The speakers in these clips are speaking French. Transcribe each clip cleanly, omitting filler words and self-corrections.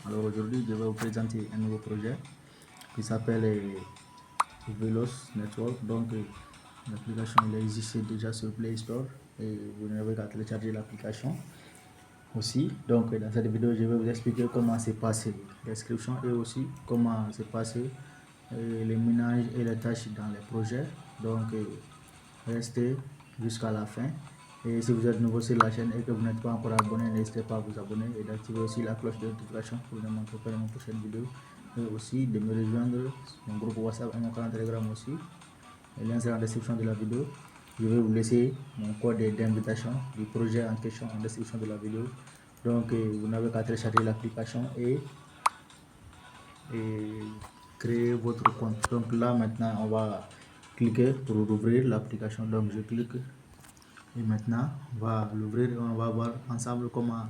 Alors aujourd'hui, je vais vous présenter un nouveau projet qui s'appelle Velos Network. Donc l'application existe déjà sur Play Store et vous n'avez qu'à télécharger l'application aussi. Donc dans cette vidéo, je vais vous expliquer comment s'est passé l'inscription et aussi comment s'est passé les ménages et les tâches dans les projets. Donc restez jusqu'à la fin. Et si vous êtes nouveau sur la chaîne et que vous n'êtes pas encore abonné, n'hésitez pas à vous abonner et d'activer aussi la cloche de notification pour ne manquer pas de mes prochaines vidéos. Et aussi de me rejoindre mon groupe WhatsApp et mon canal Telegram aussi. Le lien sera dans la description de la vidéo. Je vais vous laisser mon code d'invitation du projet en question en description de la vidéo. Donc vous n'avez qu'à télécharger l'application et créer votre compte. Donc là maintenant on va cliquer pour ouvrir l'application. Donc je clique et maintenant on va l'ouvrir et on va voir ensemble comment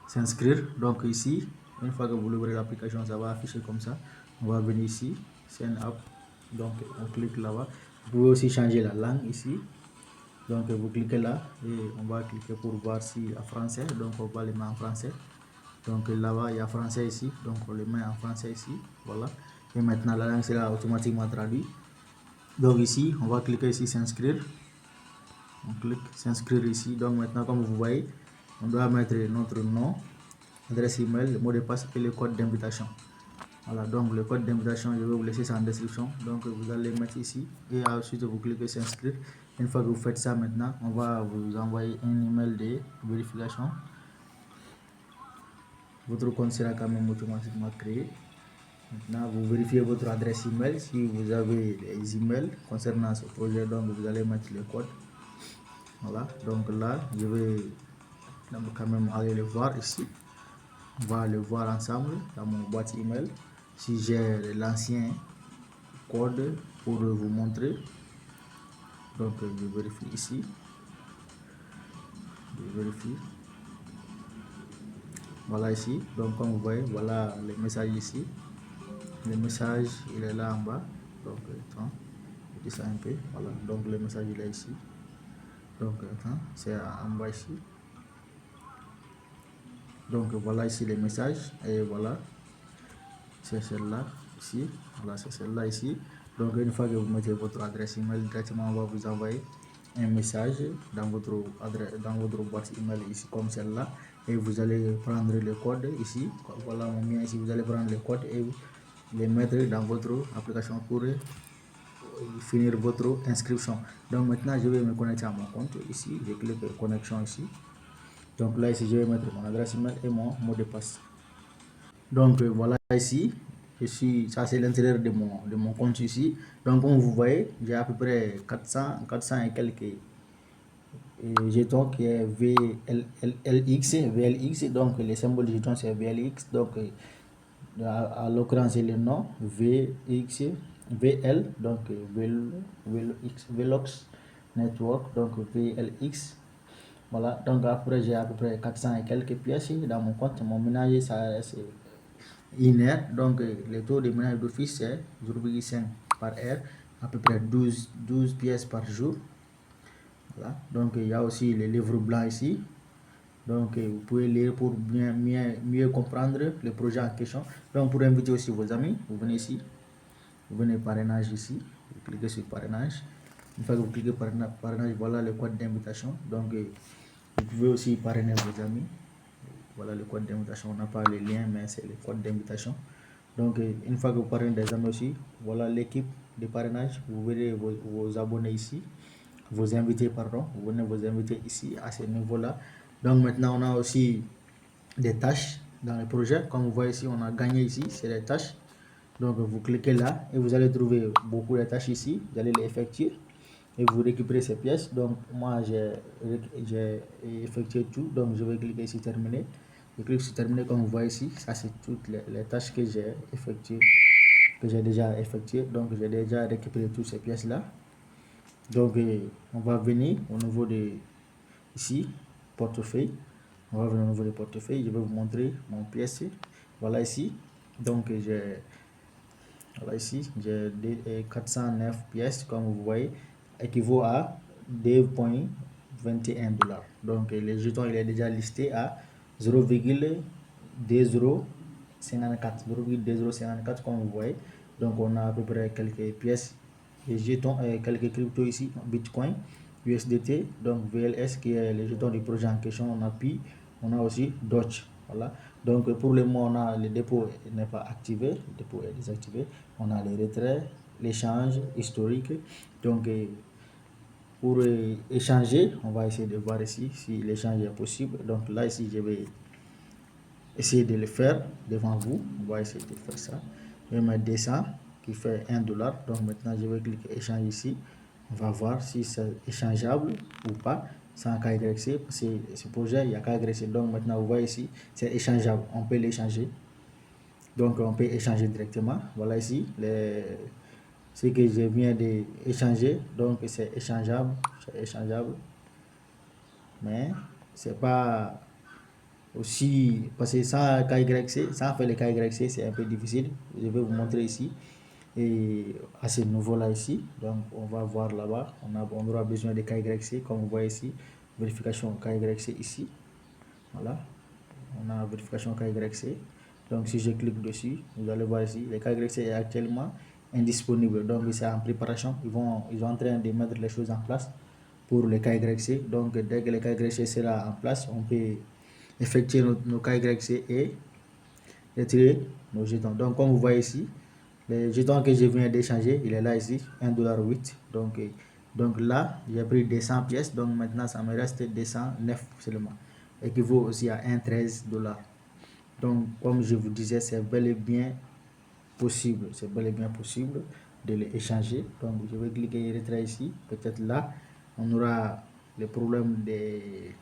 s'inscrire. Donc ici, une fois que vous l'ouvrez l'application, ça va afficher comme ça. On va venir ici, Sign Up. Donc on clique là-bas. Vous pouvez aussi changer la langue ici. Donc vous cliquez là et on va cliquer pour voir si en français. Donc on va le mettre en français. Donc là-bas il y a français ici. Donc on le met en français ici. Voilà. Et maintenant la langue sera automatiquement traduite. Donc ici, on va cliquer ici s'inscrire. On clique s'inscrire ici. Donc maintenant, comme vous voyez, on doit mettre notre nom, adresse email, le mot de passe et le code d'invitation. Voilà, donc le code d'invitation, je vais vous laisser ça en description. Donc vous allez mettre ici et ensuite vous cliquez s'inscrire. Une fois que vous faites ça maintenant, on va vous envoyer un email de vérification. Votre compte sera quand même automatiquement créé. Maintenant, vous vérifiez votre adresse email. Si vous avez des emails concernant ce projet, donc vous allez mettre le code. Voilà, donc là, je vais quand même aller le voir ici. On va le voir ensemble dans mon boîte email. Si j'ai l'ancien code pour vous montrer, donc je vérifie ici. Je vérifie. Voilà ici. Donc comme vous voyez, voilà le message ici. Le message il est là en bas. Donc attends, je dis ça un peu. Voilà. Donc le message il est ici. Donc attends, c'est en bas ici. Donc voilà ici les messages et voilà c'est celle-là ici. Voilà, c'est celle-là ici. Donc une fois que vous mettez votre adresse email, directement on va vous envoyer un message dans votre adresse, dans votre boîte email ici comme celle-là et vous allez prendre le code ici. Voilà mon mien ici. Vous allez prendre le code et les mettre dans votre application pour finir votre inscription. Donc maintenant je vais me connecter à mon compte ici. Je clique connexion ici. Donc là ici je vais mettre mon adresse email et mon mot de passe. Donc voilà ici, ça c'est l'intérieur de mon compte ici. Donc comme vous voyez, j'ai à peu près 400 et quelques jetons qui est VLX. Donc les symboles de jetons c'est VLX. Donc à l'occurrence c'est le nom VX, VL, donc Velox Network, donc VLX. Voilà, donc après j'ai à peu près 400 et quelques pièces dans mon compte. Mon ménage ça c'est INR, donc le taux de ménage d'office c'est 0,5 par heure, à peu près 12 pièces par jour. Voilà, donc il y a aussi les livres blancs ici. Donc vous pouvez lire pour mieux comprendre le projet en question. Donc pour inviter aussi vos amis, vous venez ici, vous venez parrainage ici, vous cliquez sur parrainage. Une fois que vous cliquez parrainage, voilà le code d'invitation. Donc vous pouvez aussi parrainer vos amis. Voilà le code d'invitation, on n'a pas le lien mais c'est le code d'invitation. Donc une fois que vous parrainez des amis aussi, voilà l'équipe de parrainage. Vous verrez vos abonnés ici, vos invités pardon, vous venez vous inviter ici à ce niveau là. Donc maintenant on a aussi des tâches dans le projet. Comme vous voyez ici, on a gagné ici, c'est les tâches. Donc vous cliquez là et vous allez trouver beaucoup de tâches ici, vous allez les effectuer et vous récupérez ces pièces. Donc moi j'ai effectué tout, donc je vais cliquer ici terminer. Je clique sur terminer. Comme vous voyez ici, ça c'est toutes les tâches que j'ai effectuées, que j'ai déjà effectuées. Donc j'ai déjà récupéré toutes ces pièces là. Donc on va venir au niveau de ici portefeuille. On va venir au niveau de portefeuille. Je vais vous montrer mon pièce. Voilà ici. Donc voilà ici j'ai 409 pièces, comme vous voyez, équivaut à 2,21 $. Donc les jetons il est déjà listé à 0,20 0,54 comme vous voyez. Donc on a à peu près quelques pièces et jetons, quelques cryptos ici, Bitcoin, USDT, donc VLS qui est le jeton du projet en question, on a Pi, on a aussi Doge. Voilà. Donc pour le moment, on a le dépôt n'est pas activé, le dépôt est désactivé. On a les retraits, l'échange historique. Donc pour échanger, on va essayer de voir ici si l'échange est possible. Donc là ici, je vais essayer de le faire devant vous. On va essayer de faire ça. Je vais mettre 200 qui fait 1 dollar. Donc maintenant, je vais cliquer échange ici. On va voir si c'est échangeable ou pas sans KYC. Parce que ce projet, il y a KYC. Donc maintenant, vous voyez ici, c'est échangeable. On peut l'échanger. Donc on peut échanger directement. Voilà ici ce que je viens d'échanger. Donc c'est échangeable. C'est échangeable. Mais c'est pas aussi, parce que sans KYC, sans faire le KYC, c'est un peu difficile. Je vais vous montrer ici. Et à ce niveau-là ici, donc on va voir là-bas, on aura besoin de KYC, comme vous voyez ici, vérification KYC ici. Voilà, on a vérification KYC. Donc si je clique dessus, vous allez voir ici, le KYC est actuellement indisponible. Donc c'est en préparation, ils sont en train de mettre les choses en place pour le KYC. Donc dès que le KYC sera en place, on peut effectuer nos KYC et retirer nos jetons. Donc comme vous voyez ici, le jeton que je viens d'échanger, il est là ici, 1,08 $. Donc là, j'ai pris 200 pièces, donc maintenant ça me reste 209 seulement, équivaut aussi à 1,13 $. Donc comme je vous disais, c'est bel et bien possible, de l'échanger. Donc je vais cliquer retrait ici, peut-être là, on aura le problème des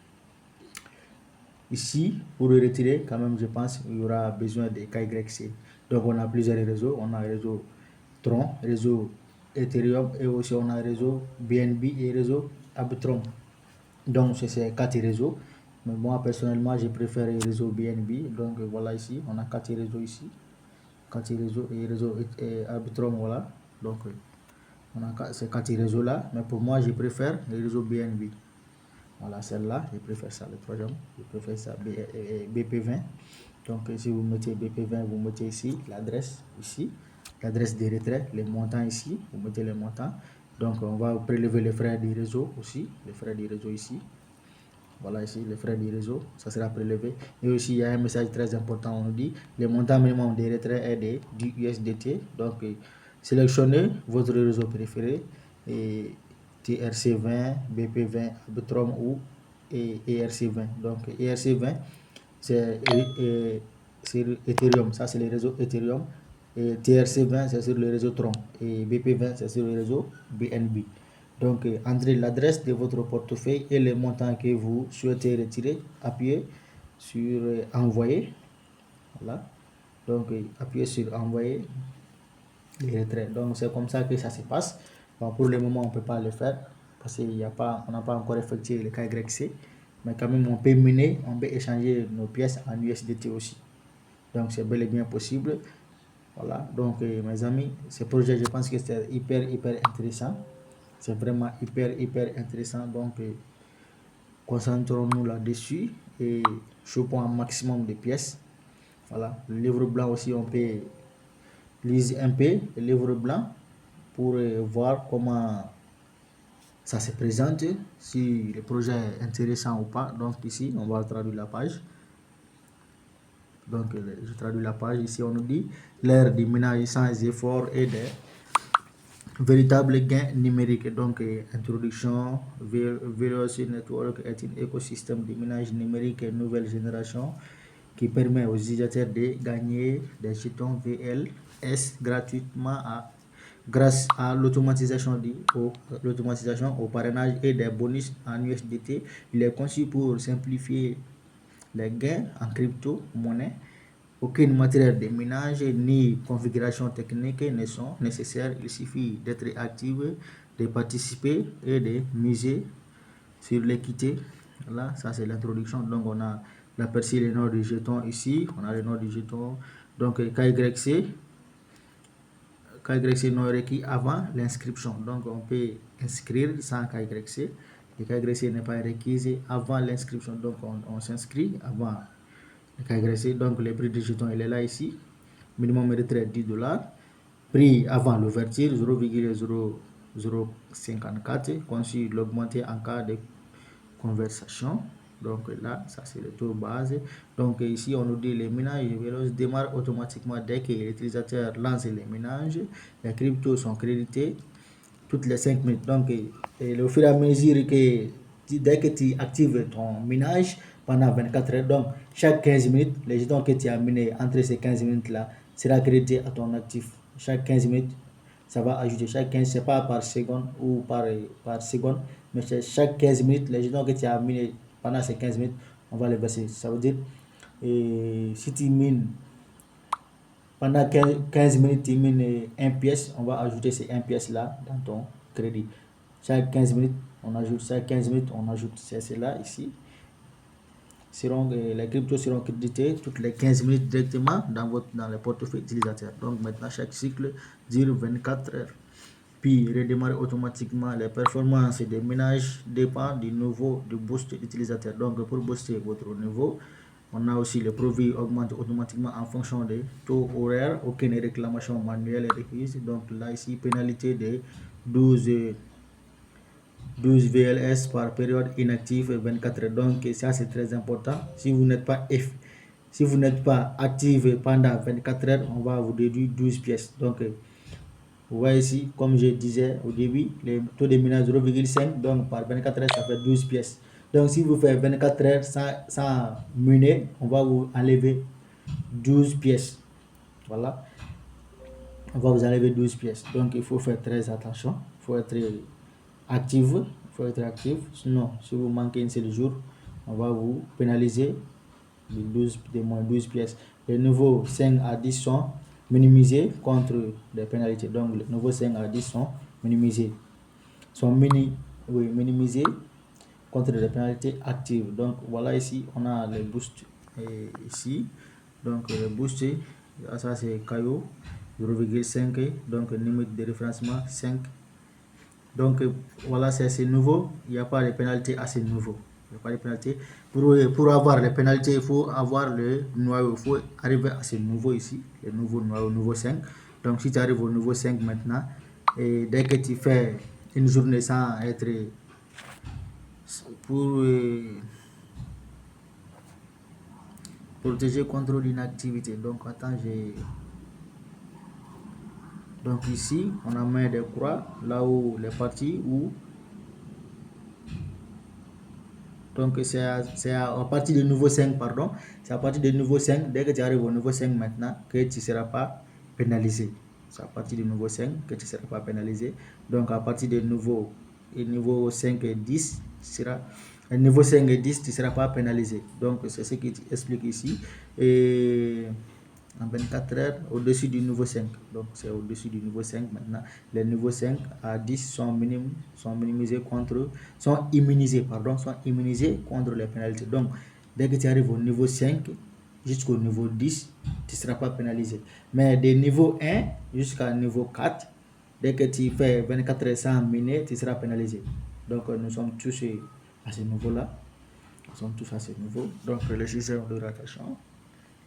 ici. Pour le retirer, quand même, je pense qu'il y aura besoin de KYC. Donc on a plusieurs réseaux, on a le réseau Tron, réseau Ethereum et aussi on a le réseau BNB et réseau Arbitrum. Donc c'est ces 4 réseaux. Mais moi personnellement, je préfère le réseau BNB. Donc voilà ici, on a 4 réseaux ici. 4 réseaux et réseau Arbitrum, voilà. Donc on a ces 4 réseaux là. Mais pour moi, je préfère le réseau BNB. Voilà, celle-là, je préfère ça, le troisième, je préfère ça, BP20. Donc, si vous mettez BP20, vous mettez ici l'adresse, l'adresse des retraits, les montants ici, vous mettez les montants. Donc, on va prélever les frais du réseau aussi, les frais du réseau ici. Voilà ici, les frais du réseau, ça sera prélevé. Et aussi, il y a un message très important, on nous dit, le montant minimum des retraits est du USDT. Donc, sélectionnez votre réseau préféré et TRC20, BP20, Arbitrum ou ERC20. Donc ERC20, c'est Ethereum, ça c'est le réseau Ethereum. Et TRC20, c'est sur le réseau Tron. Et BP20, c'est sur le réseau BNB. Donc entrez l'adresse de votre portefeuille et le montant que vous souhaitez retirer. Appuyez sur envoyer. Voilà. Donc appuyez sur envoyer les retraits. Donc c'est comme ça que ça se passe. Bon, pour le moment, on ne peut pas le faire parce qu'on n'a pas encore effectué le KYC. Mais quand même, on peut miner, on peut échanger nos pièces en USDT aussi. Donc c'est bel et bien possible. Voilà. Donc mes amis, ce projet, je pense que c'est hyper intéressant. C'est vraiment hyper intéressant. Donc concentrons-nous là-dessus et chopons un maximum de pièces. Voilà. Le livre blanc aussi, on peut lire un peu le livre blanc pour voir comment ça se présente, si le projet est intéressant ou pas. Donc ici, on va traduire la page. Donc je traduis la page. Ici, on nous dit l'ère du minage sans effort et des véritables gains numériques. Donc introduction, Velocity Network est un écosystème de minage numérique nouvelle génération qui permet aux utilisateurs de gagner des jetons VLS gratuitement grâce à l'automatisation au parrainage et des bonus en USDT. Il est conçu pour simplifier les gains en crypto-monnaie. Aucun matériel de minage ni configuration technique ne sont nécessaires. Il suffit d'être actif, de participer et de miser sur l'équité. Voilà, ça c'est l'introduction. Donc on a aperçu les noms du jeton ici. On a le nom du jeton. Donc KYC non requis avant l'inscription. Donc on peut inscrire sans KYC. Le KYC n'est pas requis avant l'inscription. Donc on s'inscrit avant Donc le prix du jeton, il est là ici. Minimum retrait 10 $. Prix avant l'ouverture 0,0054. Conçu l'augmenter en cas de conversation. Donc là, ça c'est le taux base. Donc ici, on nous dit les ménages démarrent automatiquement dès que l'utilisateur lance les ménages. Les cryptos sont crédités toutes les 5 minutes. Donc, au fur et à mesure que dès que tu actives ton minage pendant 24 heures, donc chaque 15 minutes, les jetons que tu as minés entre ces 15 minutes-là sera crédité à ton actif. Chaque 15 minutes, ça va ajouter. Chaque 15, c'est pas par seconde ou par seconde, mais chaque 15 minutes, les jetons que tu as minés pendant ces 15 minutes, on va les verser. Ça veut dire, si tu mines pendant 15 minutes, tu mines 1 pièce, on va ajouter ces 1 pièce là dans ton crédit. Chaque 15 minutes, on ajoute, chaque 15 minutes, on ajoute celle-là ici. Les cryptos seront crédités toutes les 15 minutes directement dans le portefeuille utilisateur. Donc maintenant, chaque cycle dure 24 heures. Puis redémarrer automatiquement. Les performances des ménages dépendent du niveau du boost utilisateur. Donc pour booster votre niveau, on a aussi le profit augmente automatiquement en fonction des taux horaires. Aucune réclamation manuelle est requise. Donc là ici, pénalité de 12 VLS par période inactive 24 heures. Donc ça c'est très important. Si vous n'êtes pas actif pendant 24 heures, on va vous déduire 12 pièces. Donc vous voyez ici, comme je disais au début, le taux de minage 0,5, donc par 24 heures, ça fait 12 pièces. Donc si vous faites 24 heures sans miner, on va vous enlever 12 pièces. Voilà. On va vous enlever 12 pièces. Donc il faut faire très attention. Il faut être actif. Sinon, si vous manquez un seul jour, on va vous pénaliser de moins 12 pièces. Les nouveaux 5 à 10 sont minimisés contre les pénalités. Donc les nouveaux 5 à 10 sont minimisés. Minimisés contre les pénalités actives. Donc voilà, ici on a les boosts. Et ici, donc le boost, ça c'est Caillou 0,5. Donc limite de référencement 5. Donc voilà, c'est nouveau. Il n'y a pas de pénalité assez nouveau. Il n'y a pas de pénalité. Pour avoir les pénalités, il faut avoir le noyau. Il faut arriver à ce nouveau ici, le nouveau noyau, nouveau 5. Donc si tu arrives au nouveau 5 maintenant, et dès que tu fais une journée sans être pour protéger contre l'inactivité. Donc attends, donc ici on a mis des croix là où les parties où. Donc c'est à partir du nouveau 5, pardon. C'est à partir du nouveau 5, dès que tu arrives au nouveau 5 maintenant, que tu ne seras pas pénalisé. C'est à partir du nouveau 5 que tu ne seras pas pénalisé. Donc à partir du niveau 5 et 10, niveau 5 et 10, tu ne seras pas pénalisé. Donc c'est ce qui explique ici. Et en 24 heures au-dessus du niveau 5. Donc c'est au-dessus du niveau 5 maintenant. Les niveaux 5 à 10 sont immunisés contre les pénalités. Donc dès que tu arrives au niveau 5 jusqu'au niveau 10, tu ne seras pas pénalisé. Mais des niveaux 1 jusqu'à niveau 4, dès que tu fais 24 heures sans miner, tu seras pénalisé. Donc nous sommes tous à ce niveau-là. Donc le système de rotation.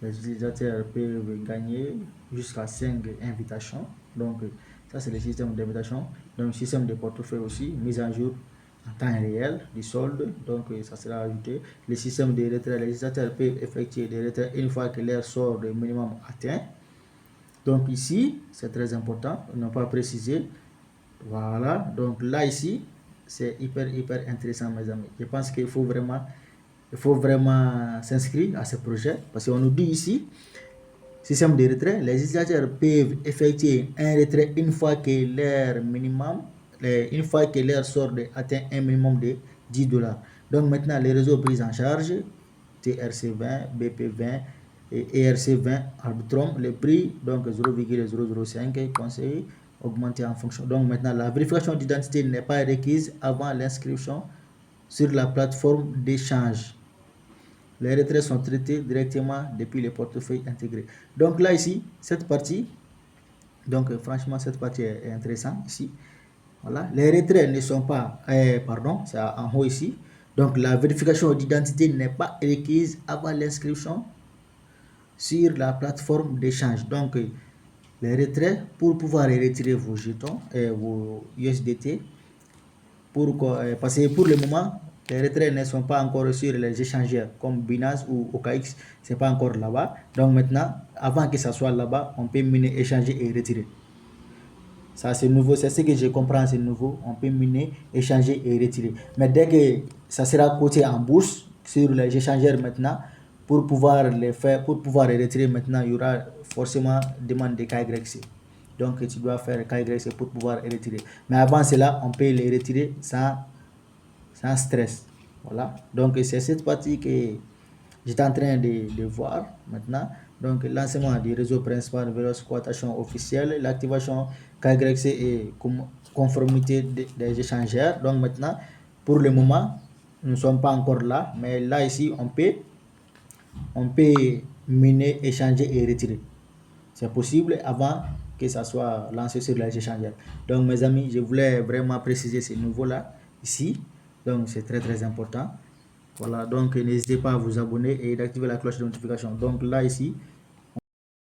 Les utilisateurs peuvent gagner jusqu'à 5 invitations. Donc, ça, c'est le système d'invitation. Donc, système de portefeuille aussi, mise à jour en temps réel du solde. Donc, ça sera ajouté. Le système de retrait, les utilisateurs peuvent effectuer des retraits une fois que leur sort de minimum atteint. Donc, ici, c'est très important. On n'a pas précisé. Voilà. Donc, là, ici, c'est hyper intéressant, mes amis. Je pense qu'il faut vraiment s'inscrire à ce projet parce qu'on nous dit ici, système de retrait, les utilisateurs peuvent effectuer un retrait une fois que leur solde atteint un minimum de 10 $. Donc maintenant, les réseaux pris en charge, TRC20, BP20 et ERC20, Arbitrum, le prix, donc 0,005 conseil augmenté en fonction. Donc maintenant, la vérification d'identité n'est pas requise avant l'inscription sur la plateforme d'échange. Les retraits sont traités directement depuis le portefeuille intégré. Donc là, ici, cette partie, donc franchement, cette partie est intéressante ici. Voilà, les retraits ne sont pas, c'est en haut ici. Donc la vérification d'identité n'est pas requise avant l'inscription sur la plateforme d'échange. Donc, les retraits, pour pouvoir retirer vos jetons et vos USDT, parce que pour le moment, les retraits ne sont pas encore sur les échangeurs comme Binance ou OKX, c'est pas encore là-bas. Donc maintenant, avant que ça soit là-bas, on peut miner, échanger et retirer. Ça, c'est nouveau, c'est ce que je comprends, c'est nouveau. On peut miner, échanger et retirer. Mais dès que ça sera coté en bourse sur les échangeurs maintenant, pour pouvoir les faire, pour pouvoir les retirer maintenant, il y aura forcément demande de KYC. Donc, tu dois faire KYC pour pouvoir les retirer. Mais avant cela, on peut les retirer sans stress. Voilà. Donc, c'est cette partie que j'étais en train de voir maintenant. Donc, lancement du réseau principal vers l'exploitation officielle, l'activation KYC et conformité des échangeurs. Donc, maintenant, pour le moment, nous ne sommes pas encore là. Mais là, ici, on peut miner, échanger et retirer. C'est possible avant que ça soit lancé sur les échangeurs. Donc, mes amis, je voulais vraiment préciser ce niveau-là ici. Donc, c'est très, très important. Voilà, donc n'hésitez pas à vous abonner et d'activer la cloche de notification. Donc là, ici,